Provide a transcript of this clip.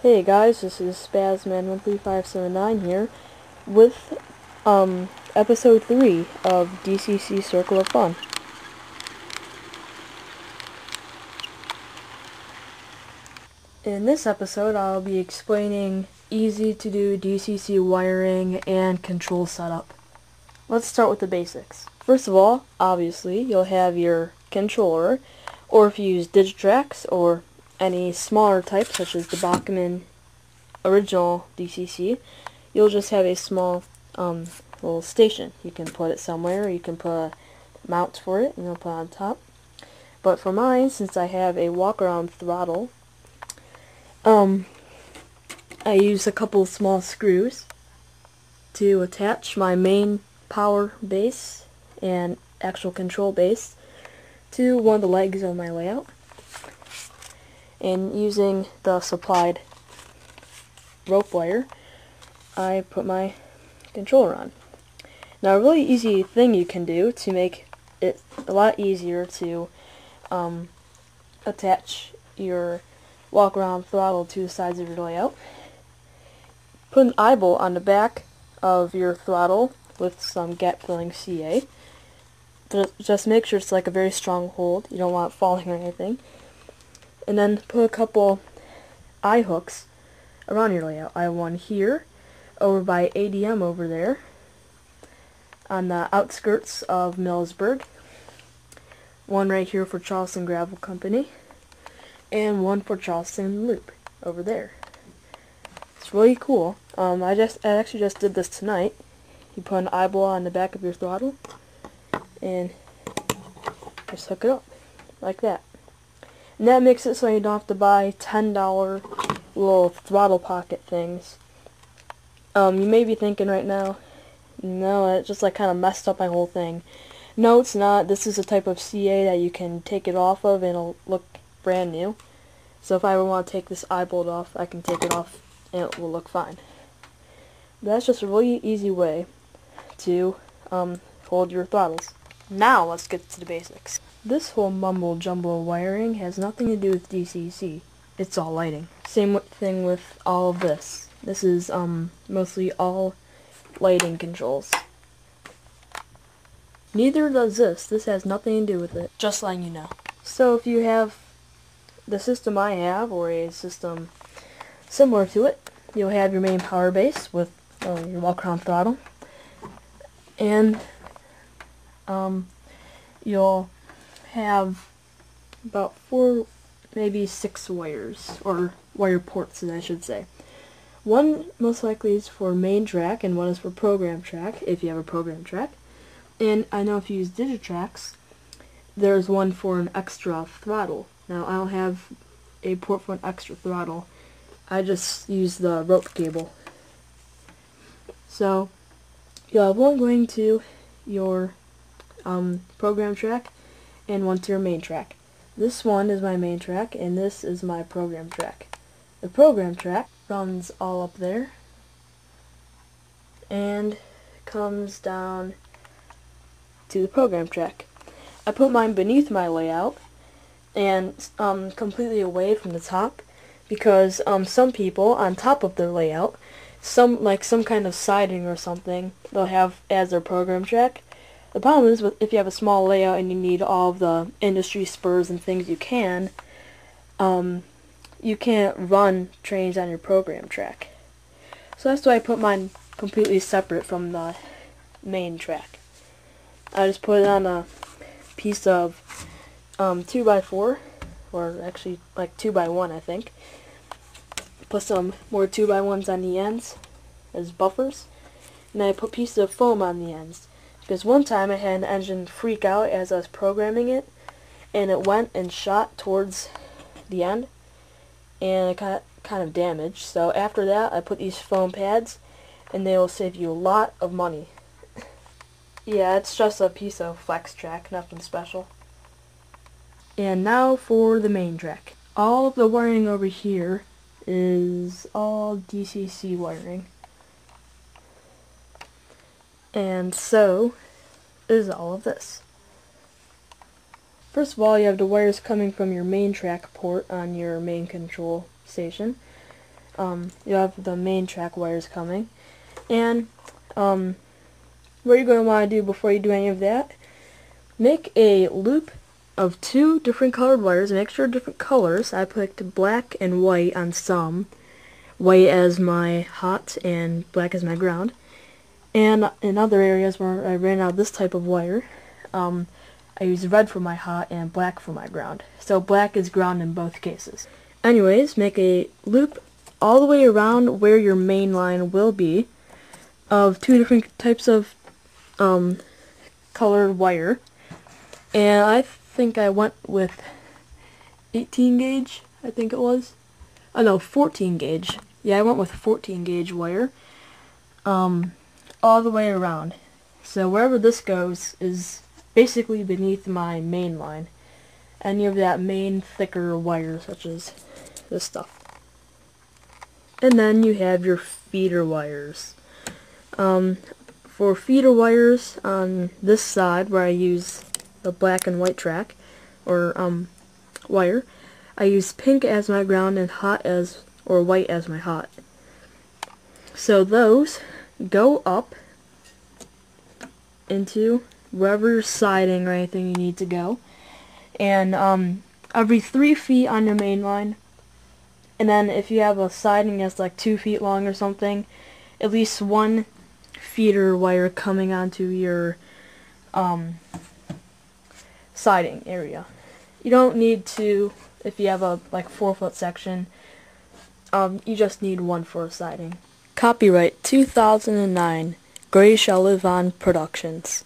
Hey guys, this is Spazman13579 here with episode 3 of DCC Circle of Fun. In this episode I'll be explaining easy to do DCC wiring and control setup. Let's start with the basics. First of all, obviously you'll have your controller, or if you use Digitrax or any smaller type such as the Bachmann original DCC, you'll just have a small little station. You can put it somewhere, or you can put a mount for it and you'll put it on top. But for mine, since I have a walk around throttle, I use a couple small screws to attach my main power base and actual control base to one of the legs of my layout, and using the supplied rope wire I put my controller on. Now a really easy thing you can do to make it a lot easier to attach your walk around throttle to the sides of your layout, put an eyeball on the back of your throttle with some gap filling CA. Just make sure it's like a very strong hold, you don't want it falling or anything. And then put a couple eye hooks around your layout. I have one here, over by ADM over there, on the outskirts of Millsburg, one right here for Charleston Gravel Company, and one for Charleston Loop over there. It's really cool. I actually just did this tonight. You put an eyeball on the back of your throttle and just hook it up like that. And that makes it so you don't have to buy $10 little throttle pocket things. You may be thinking right now, no, it just like kind of messed up my whole thing. No, it's not. This is a type of CA that you can take it off of and it'll look brand new. So if I ever want to take this eye bolt off, I can take it off and it will look fine. That's just a really easy way to hold your throttles. Now let's get to the basics. This whole mumble jumble wiring has nothing to do with DCC. It's all lighting. Same thing with all of this. This is mostly all lighting controls. Neither does this. This has nothing to do with it. Just letting you know. So if you have the system I have, or a system similar to it, you'll have your main power base with your walk around throttle, and you'll have about 4, maybe 6 wires, or wire ports as I should say. One most likely is for main track, and one is for program track, if you have a program track. And I know if you use Digitrax, there's one for an extra throttle. Now I don't have a port for an extra throttle. I just use the rope cable. So you'll have one going to your program track and one to your main track. This one is my main track and this is my program track. The program track runs all up there and comes down to the program track. I put mine beneath my layout and completely away from the top, because some people on top of their layout, some kind of siding or something, they'll have as their program track. The problem is, if you have a small layout and you need all of the industry spurs and things you can't run trains on your program track. So that's why I put mine completely separate from the main track. I just put it on a piece of 2x4, or actually like 2x1 I think. Put some more 2x1s on the ends as buffers, and I put pieces of foam on the ends. Because one time I had an engine freak out as I was programming it, and it went and shot towards the end, and it got kind of damaged. So after that I put these foam pads, and they will save you a lot of money. Yeah, it's just a piece of flex track, nothing special. And now for the main track. All of the wiring over here is all DCC wiring. And so is all of this. First of all, you have the wires coming from your main track port on your main control station. you have the main track wires coming, and what you're going to want to do before you do any of that, make a loop of 2 different colored wires. Make sure different colors. I picked black and white on some, white as my hot and black as my ground. And in other areas where I ran out of this type of wire, I used red for my hot and black for my ground. So black is ground in both cases. Anyways, make a loop all the way around where your main line will be of 2 different types of colored wire. And I think I went with 18 gauge, I think it was. Oh no, 14 gauge. Yeah, I went with 14 gauge wire. All the way around. So wherever this goes is basically beneath my main line. Any of that main thicker wire, such as this stuff. And then you have your feeder wires. For feeder wires on this side, where I use the black and white track, or wire, I use pink as my ground and hot as, or white as my hot. So those go up into wherever siding or anything you need to go, and every 3 feet on your main line, and then if you have a siding that's like 2 feet long or something, at least 1 feeder wire coming onto your siding area. You don't need to, if you have a like 4-foot section, you just need 1 for a siding. Copyright 2009, Gray Shall Live On Productions.